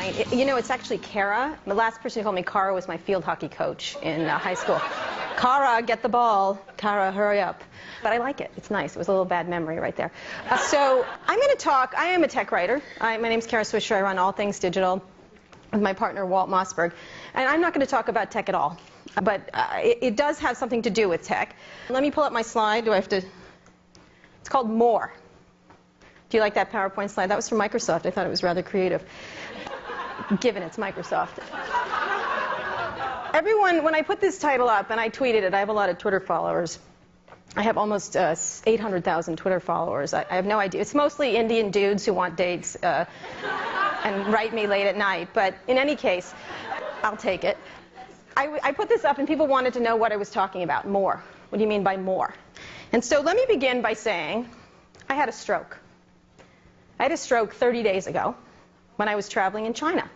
point. You know, it's actually Kara. The last person who called me Kara was my field hockey coach in high school. Kara, get the ball. Kara, hurry up. But I like it. It's nice. It was a little bad memory right there. So I'm going to talk. I am a tech writer. My name's Kara Swisher. I run All Things Digital with my partner, Walt Mossberg. And I'm not going to talk about tech at all. But it does have something to do with tech. Let me pull up my slide. Do I have to? It's called More. Do you like that PowerPoint slide? That was from Microsoft. I thought it was rather creative, given it's Microsoft. Everyone, when I put this title up, and I tweeted it, I have a lot of Twitter followers. I have almost 800,000 Twitter followers. I have no idea. It's mostly Indian dudes who want dates and write me late at night. But in any case, I'll take it. I put this up, and people wanted to know what I was talking about. More. What do you mean by more? And so let me begin by saying I had a stroke. I had a stroke 30 days ago when I was traveling in China.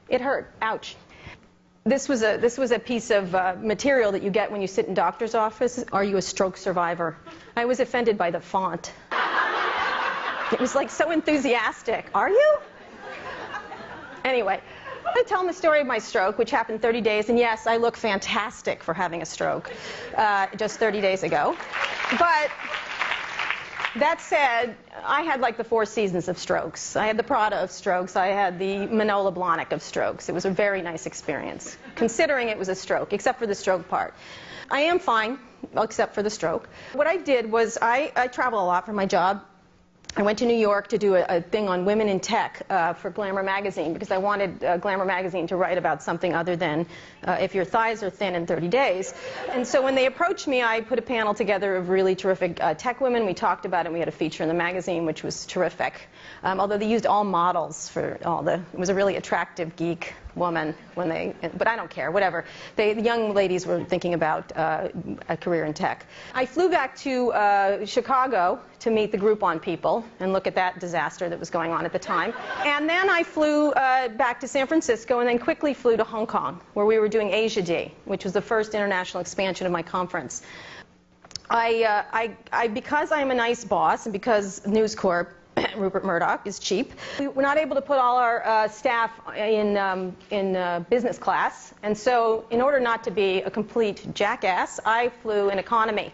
It hurt. Ouch. This was a piece of material that you get when you sit in doctor's office. Are you a stroke survivor? I was offended by the font. It was like so enthusiastic. Are you? Anyway, I tell them the story of my stroke, which happened 30 days. And yes, I look fantastic for having a stroke just 30 days ago. But that said, I had like the four seasons of strokes. I had the Prada of strokes. I had the Manolo Blahnik of strokes. It was a very nice experience, considering it was a stroke, except for the stroke part. I am fine, except for the stroke. What I did was I travel a lot for my job. I went to New York to do a thing on women in tech for Glamour magazine, because I wanted Glamour magazine to write about something other than if your thighs are thin in 30 days. And so when they approached me, I put a panel together of really terrific tech women. We talked about it, and we had a feature in the magazine, which was terrific. Although they used all models for all the, it was a really attractive geek woman when they, but I don't care, whatever. The young ladies were thinking about a career in tech. I flew back to Chicago to meet the Groupon people and look at that disaster that was going on at the time. And then I flew back to San Francisco and then quickly flew to Hong Kong, where we were doing Asia Day, which was the first international expansion of my conference. Because I'm a nice boss and because News Corp, Rupert Murdoch, is cheap, we were not able to put all our staff in business class. And so in order not to be a complete jackass, I flew in economy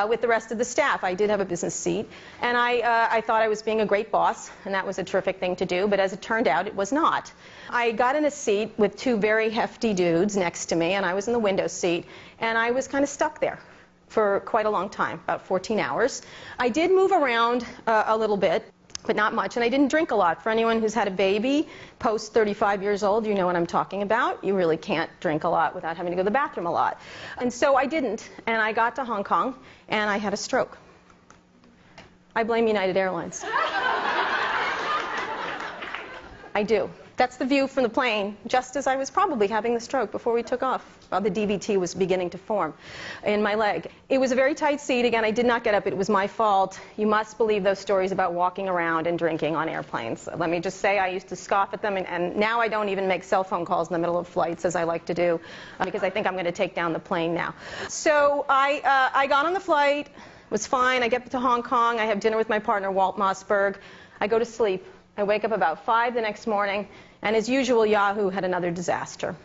with the rest of the staff. I did have a business seat, and I thought I was being a great boss, and that was a terrific thing to do, but as it turned out, it was not. I got in a seat with two very hefty dudes next to me, and I was in the window seat, and I was kind of stuck there for quite a long time, about 14 hours. I did move around a little bit, but not much, and I didn't drink a lot. For anyone who's had a baby post 35 years old, you know what I'm talking about. You really can't drink a lot without having to go to the bathroom a lot. And so I didn't, and I got to Hong Kong, and I had a stroke. I blame United Airlines. I do. That's the view from the plane, just as I was probably having the stroke before we took off, while the DVT was beginning to form in my leg. It was a very tight seat. Again, I did not get up. It was my fault. You must believe those stories about walking around and drinking on airplanes. Let me just say I used to scoff at them, and now I don't even make cell phone calls in the middle of flights, as I like to do, because I think I'm going to take down the plane now. So I got on the flight. It was fine. I get to Hong Kong. I have dinner with my partner, Walt Mossberg. I go to sleep. I wake up about 5 the next morning. And as usual, Yahoo had another disaster.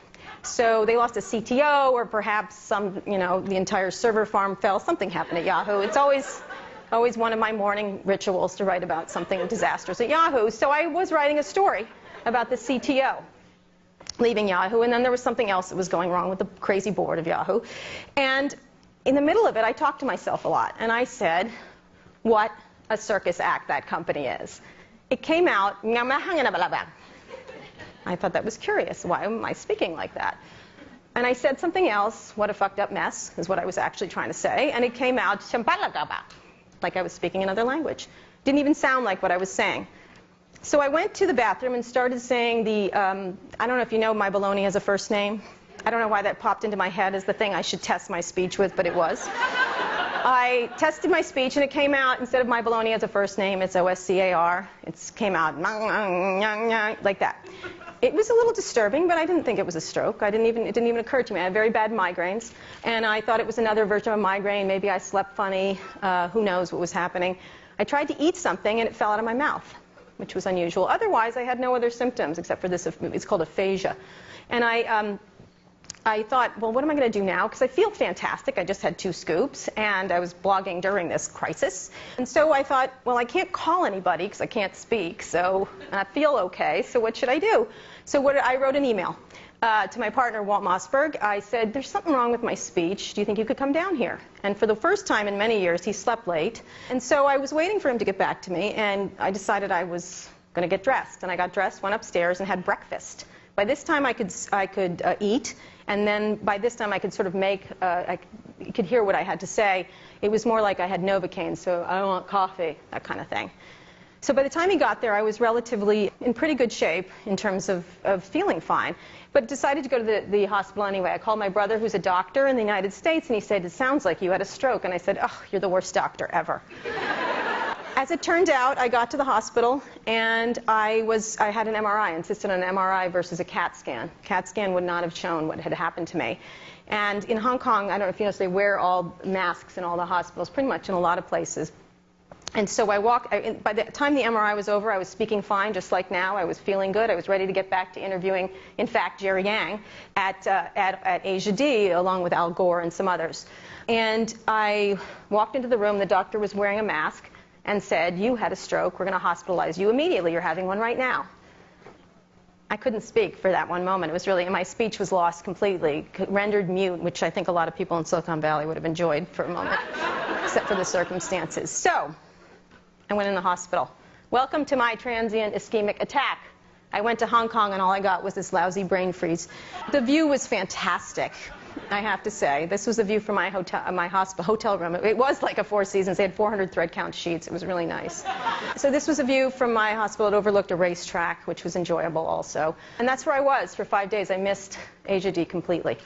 So they lost a CTO, or perhaps the entire server farm fell. Something happened at Yahoo. It's always one of my morning rituals to write about something disastrous at Yahoo. So I was writing a story about the CTO leaving Yahoo, and then there was something else that was going wrong with the crazy board of Yahoo. And in the middle of it, I talked to myself a lot, and I said, what a circus act that company is. It came out, I thought that was curious. Why am I speaking like that? And I said something else. What a fucked up mess is what I was actually trying to say. And it came out like I was speaking another language. Didn't even sound like what I was saying. So I went to the bathroom and started saying the, I don't know if you know My Baloney has a first name. I don't know why that popped into my head as the thing I should test my speech with, but it was. I tested my speech, and it came out, instead of My Baloney as a first name, it's OSCAR. It came out like that. It was a little disturbing, but I didn't think it was a stroke. It didn't even occur to me. I had very bad migraines, and I thought it was another version of a migraine. Maybe I slept funny. Who knows what was happening. I tried to eat something, and it fell out of my mouth. which was unusual. Otherwise, I had no other symptoms except for this. It's called aphasia. And I thought, well, what am I going to do now? Because I feel fantastic. I just had 2 scoops, and I was blogging during this crisis. And so I thought, well, I can't call anybody because I can't speak, so I feel okay. So what should I do? So I wrote an email to my partner, Walt Mossberg. I said, there's something wrong with my speech. Do you think you could come down here? And for the first time in many years, he slept late. And so I was waiting for him to get back to me, and I decided I was going to get dressed. And I got dressed, went upstairs, and had breakfast. By this time, I could eat, and then by this time, I could sort of I could hear what I had to say. It was more like I had Novocaine, so I want coffee, that kind of thing. So by the time he got there, I was relatively in pretty good shape in terms of feeling fine, but decided to go to the hospital anyway. I called my brother, who's a doctor in the United States, and he said, it sounds like you had a stroke. And I said, oh, you're the worst doctor ever. As it turned out, I got to the hospital, and I had an MRI. I insisted on an MRI versus a CAT scan. CAT scan would not have shown what had happened to me. And in Hong Kong, I don't know if you notice, they wear all masks in all the hospitals, pretty much in a lot of places. And so by the time the MRI was over, I was speaking fine, just like now. I was feeling good. I was ready to get back to interviewing, in fact, Jerry Yang at Asia D, along with Al Gore and some others. And I walked into the room. The doctor was wearing a mask and said, you had a stroke. We're going to hospitalize you immediately. You're having one right now. I couldn't speak for that one moment. It was really, my speech was lost completely, rendered mute, which I think a lot of people in Silicon Valley would have enjoyed for a moment, except for the circumstances. So I went in the hospital. Welcome to my transient ischemic attack. I went to Hong Kong, and all I got was this lousy brain freeze. The view was fantastic, I have to say. This was a view from my hotel room. It was like a Four Seasons. They had 400 thread count sheets. It was really nice. So this was a view from my hospital. It overlooked a racetrack, which was enjoyable also. And that's where I was for 5 days. I missed Asia D completely.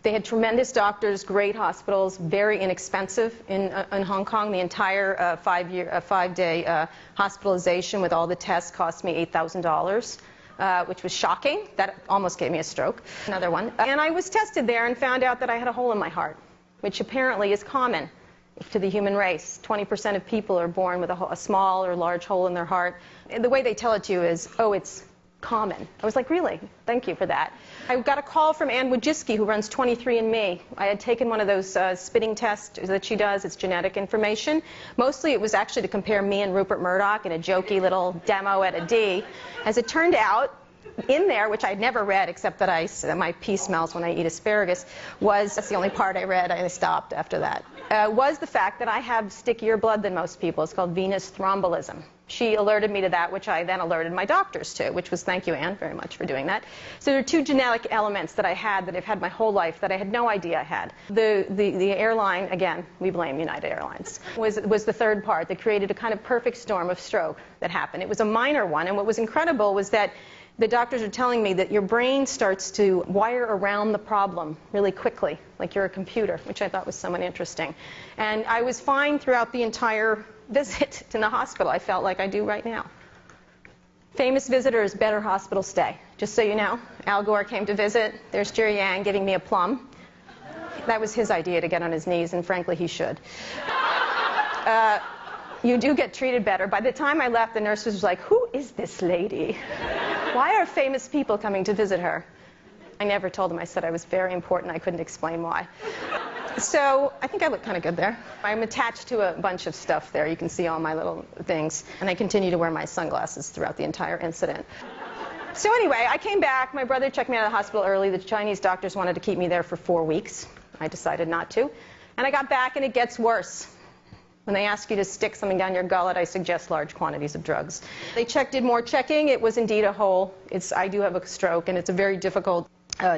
They had tremendous doctors, great hospitals, very inexpensive in Hong Kong. The entire 5-day hospitalization with all the tests cost me $8,000. Which was shocking. That almost gave me a stroke. Another one. And I was tested there and found out that I had a hole in my heart, which apparently is common to the human race. 20% of people are born with a small or large hole in their heart. And the way they tell it to you is, oh, it's common. I was like, really? Thank you for that. I got a call from Ann Wojcicki, who runs 23andMe. I had taken one of those spitting tests that she does. It's genetic information. Mostly it was actually to compare me and Rupert Murdoch in a jokey little demo at a D. As it turned out, in there, which I'd never read except that my pee smells when I eat asparagus, that's the only part I read. I stopped after that. Was the fact that I have stickier blood than most people. It's called venous thrombolism. She alerted me to that, which I then alerted my doctors to, which was, thank you, Anne, very much for doing that. So there are 2 genetic elements that I had that I've had my whole life that I had no idea I had. The airline, again, we blame United Airlines, was the third part that created a kind of perfect storm of stroke that happened. It was a minor one, and what was incredible was that the doctors are telling me that your brain starts to wire around the problem really quickly, like you're a computer, which I thought was somewhat interesting. And I was fine throughout the entire visit to the hospital. I felt like I do right now. Famous visitors, better hospital stay. Just so you know, Al Gore came to visit. There's Jerry Yang giving me a plum. That was his idea to get on his knees, and frankly, he should. You do get treated better. By the time I left, the nurse was like, who is this lady? Why are famous people coming to visit her? I never told them. I said I was very important. I couldn't explain why. So I think I look kind of good there. I'm attached to a bunch of stuff there. You can see all my little things. And I continue to wear my sunglasses throughout the entire incident. So anyway, I came back. My brother checked me out of the hospital early. The Chinese doctors wanted to keep me there for 4 weeks. I decided not to. And I got back, and it gets worse. When they ask you to stick something down your gullet, I suggest large quantities of drugs. They did more checking. It was indeed a hole. I do have a stroke, and it's a very difficult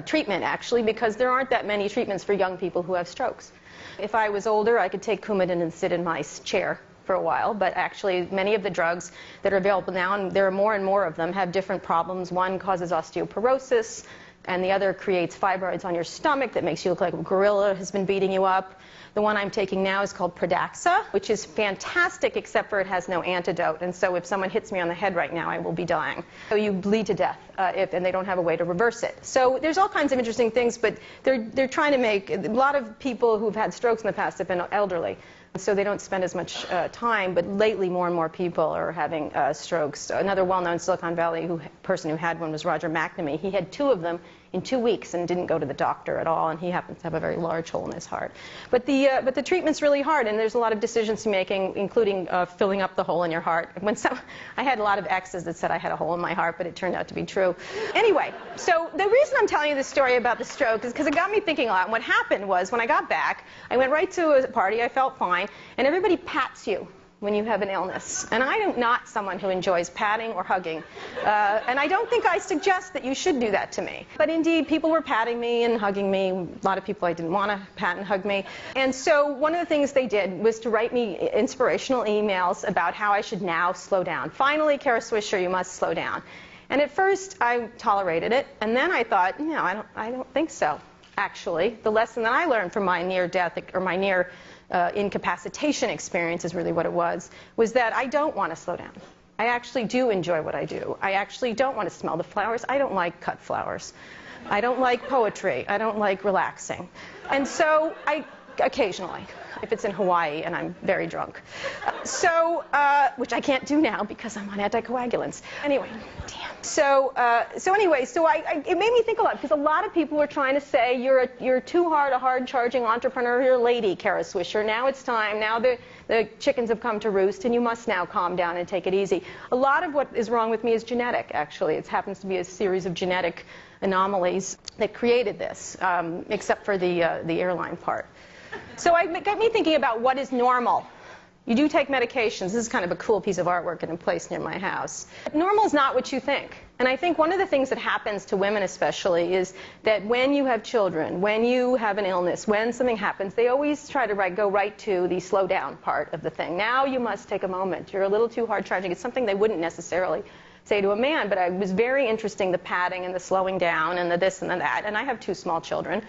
treatment, actually, because there aren't that many treatments for young people who have strokes. If I was older, I could take Coumadin and sit in my chair for a while, but actually many of the drugs that are available now, and there are more and more of them, have different problems. One causes osteoporosis, and the other creates fibroids on your stomach that makes you look like a gorilla has been beating you up. The one I'm taking now is called Pradaxa, which is fantastic, except for it has no antidote. And so if someone hits me on the head right now, I will be dying. So you bleed to death, and they don't have a way to reverse it. So there's all kinds of interesting things, but they're trying to make, a lot of people who've had strokes in the past have been elderly. so they don't spend as much time. But lately, more and more people are having strokes. Another well-known Silicon Valley person who had one was Roger McNamee. He had 2 of them in 2 weeks and didn't go to the doctor at all, and he happens to have a very large hole in his heart. But the treatment's really hard, and there's a lot of decisions to making, including filling up the hole in your heart. I had a lot of exes that said I had a hole in my heart, but it turned out to be true. Anyway, so the reason I'm telling you this story about the stroke is because it got me thinking a lot. And what happened was, when I got back, I went right to a party, I felt fine, and everybody pats you when you have an illness. And I am not someone who enjoys patting or hugging. And I don't think I suggest that you should do that to me. But indeed, people were patting me and hugging me. A lot of people I didn't want to pat and hug me. And so one of the things they did was to write me inspirational emails about how I should now slow down. Finally, Kara Swisher, you must slow down. And at first, I tolerated it. And then I thought, no, I don't think so, actually. The lesson that I learned from my near-death or my near incapacitation experience is really what it was that I don't want to slow down. I actually do enjoy what I do. I actually don't want to smell the flowers. I don't like cut flowers. I don't like poetry. I don't like relaxing. And so occasionally, if it's in Hawaii and I'm very drunk. Which I can't do now because I'm on anticoagulants. Anyway, damn. So it made me think a lot, because a lot of people were trying to say, you're too hard-charging entrepreneurial lady, Kara Swisher. Now it's time. Now the chickens have come to roost, and you must now calm down and take it easy. A lot of what is wrong with me is genetic, actually. It happens to be a series of genetic anomalies that created this, except for the airline part. So it got me thinking about what is normal. You do take medications. This is kind of a cool piece of artwork in a place near my house. Normal is not what you think. And I think one of the things that happens to women especially is that when you have children, when you have an illness, when something happens, they always try to go right to the slow down part of the thing. Now you must take a moment. You're a little too hard charging. It's something they wouldn't necessarily say to a man, but it was very interesting, the padding and the slowing down and the this and the that. And I have 2 small children,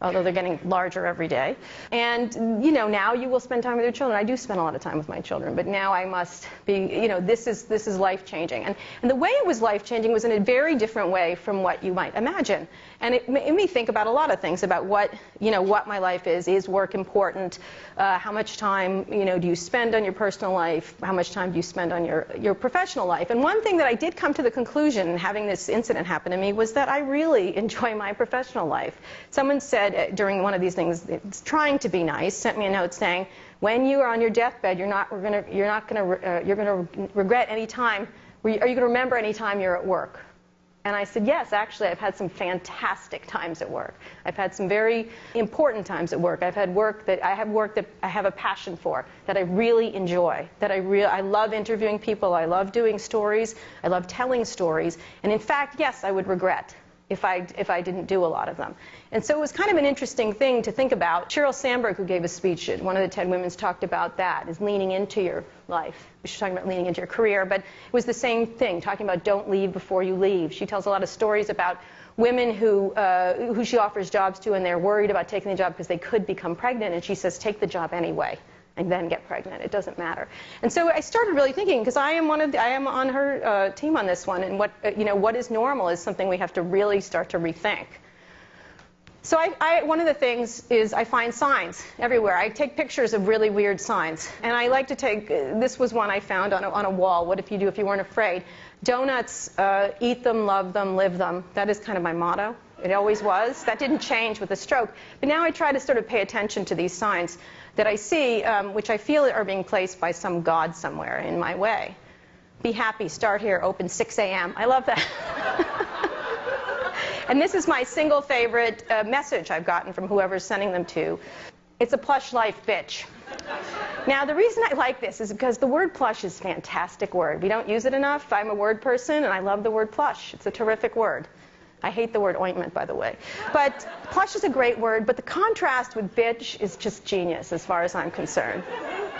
although they're getting larger every day. And, now you will spend time with your children. I do spend a lot of time with my children, but now I must be, this is life-changing. And the way it was life-changing was in a very different way from what you might imagine. And it made me think about a lot of things, about what my life is. Is work important? How much time, do you spend on your personal life? How much time do you spend on your professional life? And one thing that I did come to the conclusion, having this incident happen to me, was that I really enjoy my professional life. Someone said during one of these things, it's trying to be nice, sent me a note saying, when you are on your deathbed, you're going to regret any time. Are you going to remember any time you're at work? And I said, yes, actually, I've had some fantastic times at work. I've had some very important times at work. I have work that I have a passion for, that I really enjoy, that I love interviewing people. I love doing stories. I love telling stories. And in fact, yes, I would regret if I didn't do a lot of them. And so it was kind of an interesting thing to think about. Sheryl Sandberg, who gave a speech at one of the TED Women's, talked about that, is leaning into your life. She's talking about leaning into your career, but it was the same thing, talking about don't leave before you leave. She tells a lot of stories about women who she offers jobs to, and they're worried about taking the job because they could become pregnant, and she says, take the job anyway and then get pregnant. It doesn't matter. And so I started really thinking, because I am on her team on this one, and what is normal is something we have to really start to rethink. So one of the things is I find signs everywhere. I take pictures of really weird signs, and I like to take. This was one I found on a wall. What if you do if you weren't afraid? Donuts, eat them, love them, live them. That is kind of my motto. It always was. That didn't change with the stroke. But now I try to sort of pay attention to these signs that I see, which I feel are being placed by some god somewhere in my way. Be happy, start here, open 6 a.m. I love that. And this is my single favorite message I've gotten from whoever's sending them to. It's a plush life, bitch. Now, the reason I like this is because the word plush is a fantastic word. We don't use it enough. I'm a word person, and I love the word plush. It's a terrific word. I hate the word ointment, by the way. But plush is a great word, but the contrast with bitch is just genius as far as I'm concerned.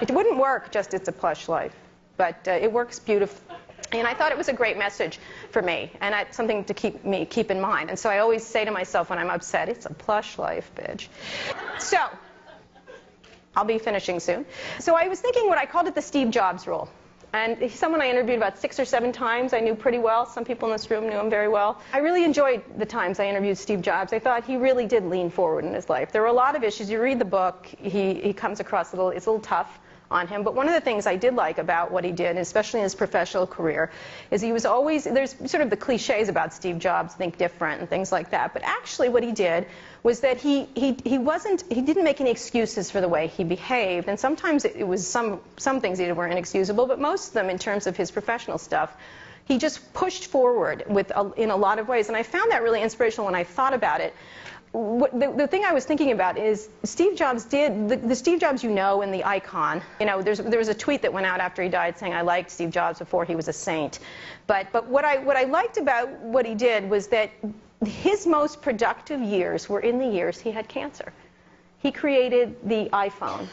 It wouldn't work just it's a plush life, but it works beautifully. And I thought it was a great message for me, and it's something to keep in mind. And so I always say to myself when I'm upset, it's a plush life, bitch. So I'll be finishing soon. So I was thinking I called it the Steve Jobs rule. And he's someone I interviewed about 6 or 7 times. I knew pretty well. Some people in this room knew him very well. I really enjoyed the times I interviewed Steve Jobs. I thought he really did lean forward in his life. There were a lot of issues. You read the book, he comes across it's a little tough on him. But one of the things I did like about what he did, especially in his professional career, is he was always, there's sort of the cliches about Steve Jobs, think different and things like that. But actually what he did was that he didn't make any excuses for the way he behaved. And sometimes it was some things he did were inexcusable, but most of them in terms of his professional stuff, he just pushed forward in a lot of ways. And I found that really inspirational when I thought about it. The thing I was thinking about is Steve Jobs did, the Steve Jobs you know and the icon, there was a tweet that went out after he died saying I liked Steve Jobs before he was a saint. But what I liked about what he did was that his most productive years were in the years he had cancer. He created the iPhone,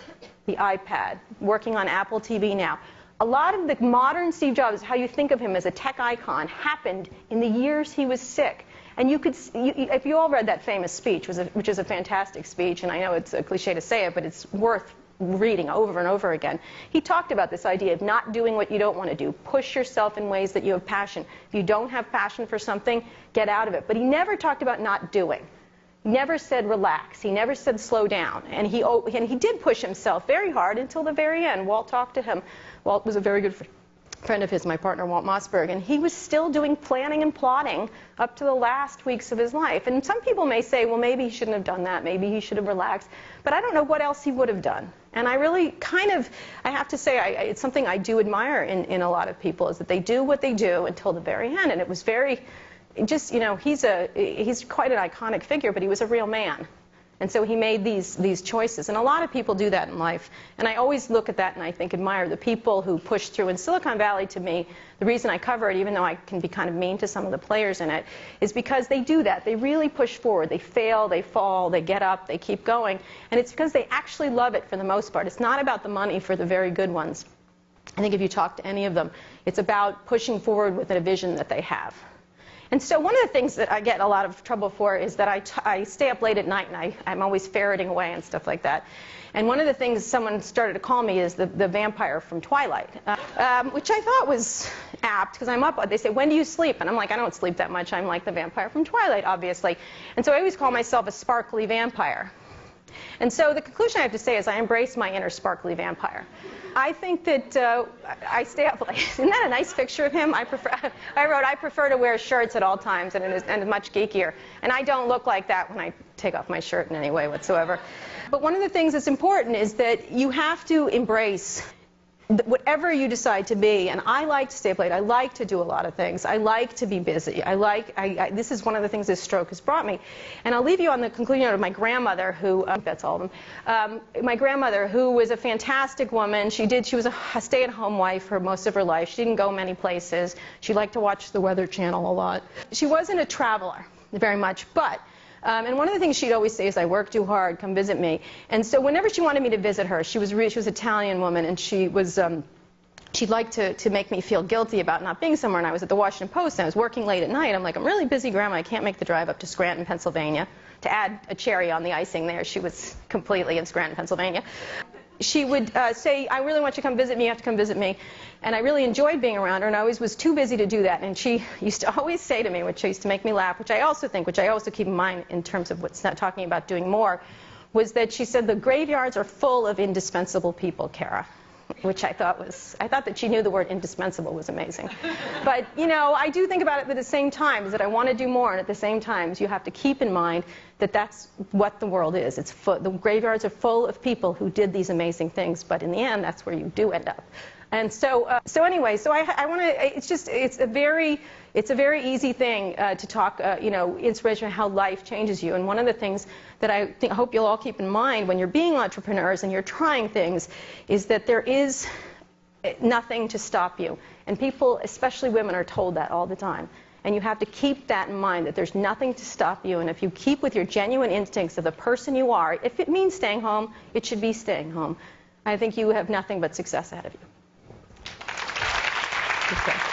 the iPad, working on Apple TV now. A lot of the modern Steve Jobs, how you think of him as a tech icon, happened in the years he was sick. And you could, if you all read that famous speech, which is a fantastic speech, and I know it's a cliche to say it, but it's worth reading over and over again. He talked about this idea of not doing what you don't want to do. Push yourself in ways that you have passion. If you don't have passion for something, get out of it. But he never talked about not doing. He never said relax. He never said slow down. And he did push himself very hard until the very end. Walt talked to him. Walt was a very good friend of his, my partner, Walt Mossberg, and he was still doing planning and plotting up to the last weeks of his life. And some people may say, well, maybe he shouldn't have done that. Maybe he should have relaxed. But I don't know what else he would have done. And I really I have to say, it's something I do admire in a lot of people, is that they do what they do until the very end. And it was very, he's quite an iconic figure, but he was a real man. And so he made these choices. And a lot of people do that in life. And I always look at that and I think admire the people who push through. In Silicon Valley, to me, the reason I cover it, even though I can be kind of mean to some of the players in it, is because they do that. They really push forward. They fail, they fall, they get up, they keep going. And it's because they actually love it for the most part. It's not about the money for the very good ones. I think if you talk to any of them, it's about pushing forward with a vision that they have. And so one of the things that I get a lot of trouble for is that I stay up late at night and I'm always ferreting away and stuff like that. And one of the things someone started to call me is the vampire from Twilight, which I thought was apt because I'm up. They say, when do you sleep? And I'm like, I don't sleep that much. I'm like the vampire from Twilight, obviously. And so I always call myself a sparkly vampire. And so the conclusion I have to say is I embrace my inner sparkly vampire. I think that I stay up late. Isn't that a nice picture of him? I wrote, I prefer to wear shirts at all times and much geekier. And I don't look like that when I take off my shirt in any way whatsoever. But one of the things that's important is that you have to embrace whatever you decide to be. And I like to stay up late. I like to do a lot of things. I like to be busy. This is one of the things this stroke has brought me. And I'll leave you on the conclusion of my grandmother, who, that's all of them, my grandmother, who was a fantastic woman. She was a stay-at-home wife for most of her life. She didn't go many places. She liked to watch the Weather Channel a lot. She wasn't a traveler very much, but and one of the things she'd always say is, I work too hard, come visit me. And so whenever she wanted me to visit her, she was an Italian woman, and she'd like to make me feel guilty about not being somewhere. And I was at the Washington Post, and I was working late at night. I'm like, I'm really busy, Grandma. I can't make the drive up to Scranton, Pennsylvania. To add a cherry on the icing there, she was completely in Scranton, Pennsylvania. She would say, I really want you to come visit me. You have to come visit me. And I really enjoyed being around her, and I always was too busy to do that. And she used to always say to me, which used to make me laugh, which I also keep in mind in terms of what's not talking about doing more, was that she said, the graveyards are full of indispensable people, Kara. Which I thought that she knew the word indispensable was amazing. But, I do think about it at the same time, is that I want to do more, and at the same time, you have to keep in mind that that's what the world is. The graveyards are full of people who did these amazing things, but in the end, that's where you do end up. And so anyway, I want to, it's a very easy thing to talk, inspiration, how life changes you. And one of the things that I hope you'll all keep in mind when you're being entrepreneurs and you're trying things is that there is nothing to stop you. And people, especially women, are told that all the time. And you have to keep that in mind, that there's nothing to stop you. And if you keep with your genuine instincts of the person you are, if it means staying home, it should be staying home. I think you have nothing but success ahead of you. Okay.